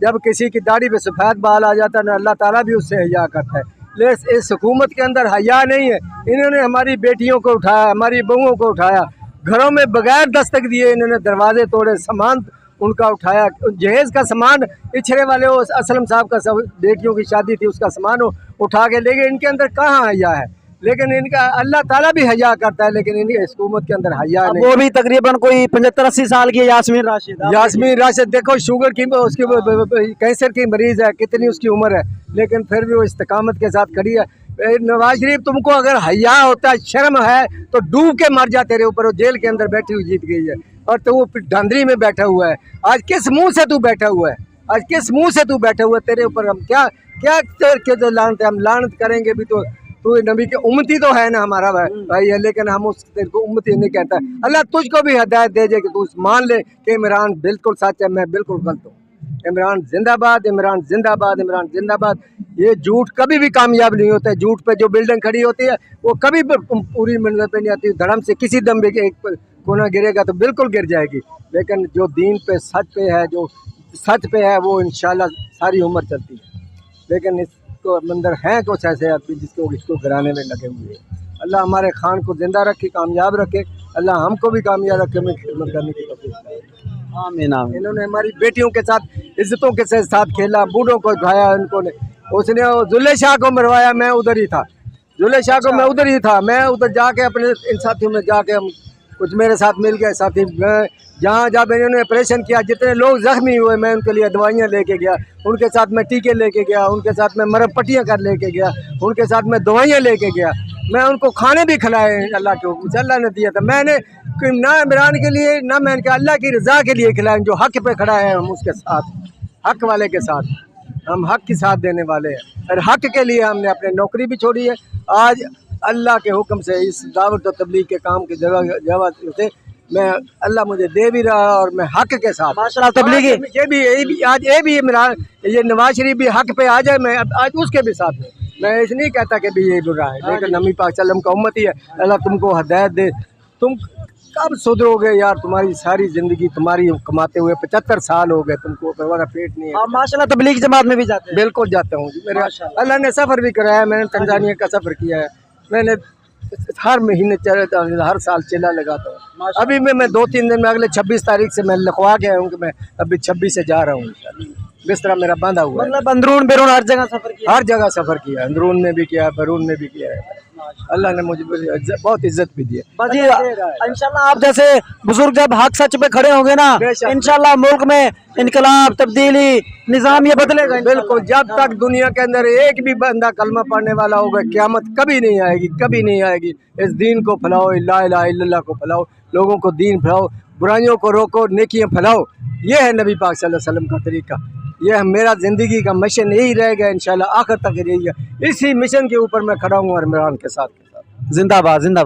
जब किसी की दाढ़ी पे सफ़ेद बाल आ जाता है ना, अल्लाह ताला भी उससे हया करता है। लेकिन इस हुकूमत के अंदर हया नहीं है। इन्होंने हमारी बेटियों को उठाया, हमारी बहुओं को उठाया, घरों में बगैर दस्तक दिए इन्होंने दरवाजे तोड़े, सामान उनका उठाया, जहेज़ का सामान, पिछड़े वाले वो असलम साहब का सब बेटियों की शादी थी उसका सामान उठा के ले गए। इनके अंदर कहाँ हया है? लेकिन इनका अल्लाह ताला भी हया करता है, लेकिन इनकी हुकूमत के अंदर हया नहीं। वो भी तकरीबन कोई 75-80 साल की है, यास्मीन राशिद। यास्मीन राशिद देखो, शुगर की उसकी कैंसर की मरीज है, कितनी उसकी उम्र है, लेकिन फिर भी वो इस्तिकामत के साथ खड़ी है। नवाज शरीफ, तुमको अगर हया होता, शर्म है तो डूब के मर जा। तेरे ऊपर वो जेल के अंदर बैठी हुई जीत गई है और तो वो धांधली में बैठा हुआ है। आज किस मुंह से तू बैठा हुआ है? आज किस मुंह से तू बैठा हुआ है? तेरे ऊपर हम क्या क्या के जो लानत है, हम लानत करेंगे भी तो तू नबी के उम्मती तो है ना, हमारा भाई है, लेकिन हम उस तेरे को उम्मती नहीं कहता। अल्लाह तुझको भी हिदायत दे कि तू मान ले कि इमरान बिल्कुल सच है, मैं बिल्कुल गलत हूँ। इमरान जिंदाबाद, इमरान जिंदाबाद, इमरान जिंदाबाद। ये झूठ कभी भी कामयाब नहीं होता है। झूठ पे जो बिल्डिंग खड़ी होती है वो कभी पूरी मंजिल पे नहीं आती। धर्म से किसी दम भी एक कोना गिरेगा तो बिल्कुल गिर जाएगी, लेकिन जो दीन पे सच पे है, जो सच पे है, वो इंशाल्लाह सारी उम्र चलती है। लेकिन इसको अंदर हैं कुछ ऐसे आदमी जिसको इसको गिराने में लगे हुए हैं। अल्लाह हमारे खान को जिंदा रखे, कामयाब रखे, अल्लाह हमको भी कामयाब रखे, हमें खिदमत करने की तौफीक दे। आमीन आमीन। इन्होंने हमारी बेटियों के साथ, इज्जतों के साथ खेला, बूढ़ों को उठाया, उनको ने उसने जुल्ले शाह को मरवाया, मैं उधर ही था। जुल्ले शाह को मैं उधर ही था, मैं उधर जाके अपने इन साथियों में जाके हम कुछ मेरे साथ मिल गए साथी। जहाँ जब इन्होंने ऑपरेशन किया, जितने लोग जख्मी हुए, मैं उनके लिए दवाइयाँ लेके गया, उनके साथ मैं टीके लेके गया, उनके साथ मैं मरहम पट्टियाँ कर लेके गया, उनके साथ मैं दवाइयाँ लेके गया, मैं उनको खाने भी खिलाए अल्लाह के हुक्म से। अल्लाह ने दिया था, मैंने ना इमरान के लिए ना मैंने अल्लाह की रज़ा के लिए खिलाए। जो हक पे खड़ा है हम उसके साथ, हक वाले के साथ, हम हक के साथ देने वाले हैं। और हक के लिए हमने अपनी नौकरी भी छोड़ी है। आज अल्लाह के हुक्म से इस दावत और तबलीग के काम की जगह से मैं, अल्लाह मुझे दे भी रहा है और मैं हक के साथ माशाल्लाह तबलीगी आज ये इमरान, ये नवाज शरीफ भी हक पे आ जाए, मैं आज उसके भी साथ हूँ। मैं ऐसे नहीं कहता कि भी ये बुरा है, लेकिन नबी पाक सल्लम का उम्मत ही है। अल्लाह तुमको हिदायत दे। तुम कब सुधरोगे यार? तुम्हारी सारी जिंदगी तुम्हारी कमाते हुए 75 साल हो गए, तुमको तुम्हारा पेट नहीं है। आप माशाल्लाह तबलीग जमात में भी जाते हैं? बिल्कुल जाता हूँ जी, मेरे अल्लाह ने सफ़र भी कराया। मैंने तंजानिया का सफ़र किया है, मैंने हर महीने हर साल चला लगाता हूँ। अभी मैं 2-3 दिन में, अगले 26 तारीख से मैं लिखवा के आया हूँ कि मैं अभी 26 से जा रहा हूँ। बिस्तरा मेरा बांधा हुआ है। मतलब अंदरून बैरून हर जगह सफर किया? हर जगह सफ़र किया, अंदरून में भी किया, बैरून में भी किया है। अल्लाह ने मुझे बहुत इज्जत भी दी है। इंशाल्लाह आप जैसे बुजुर्ग जब हक सच पे खड़े होंगे ना, इंशाल्लाह मुल्क में इनकलाब, तब्दीली, निज़ाम ये बदलेगा। बिल्कुल, जब तक दुनिया के अंदर एक भी बंदा कलमा पढ़ने वाला होगा, क़यामत कभी नहीं आएगी, कभी नहीं आएगी। इस दीन को फैलाओ, ला इलाहा इल्लल्लाह को फैलाओ, लोगों को दीन फैलाओ, बुराइयों को रोको, नेकियां फैलाओ। ये है नबी पाक सल्लल्लाहु अलैहि वसल्लम का तरीका। ये मेरा ज़िंदगी का मिशन यही रहेगा इंशाल्लाह, आखिर तक रहेगा। इसी मिशन के ऊपर मैं खड़ा हूँ और इमरान के साथ। जिंदाबाद जिंदाबाद।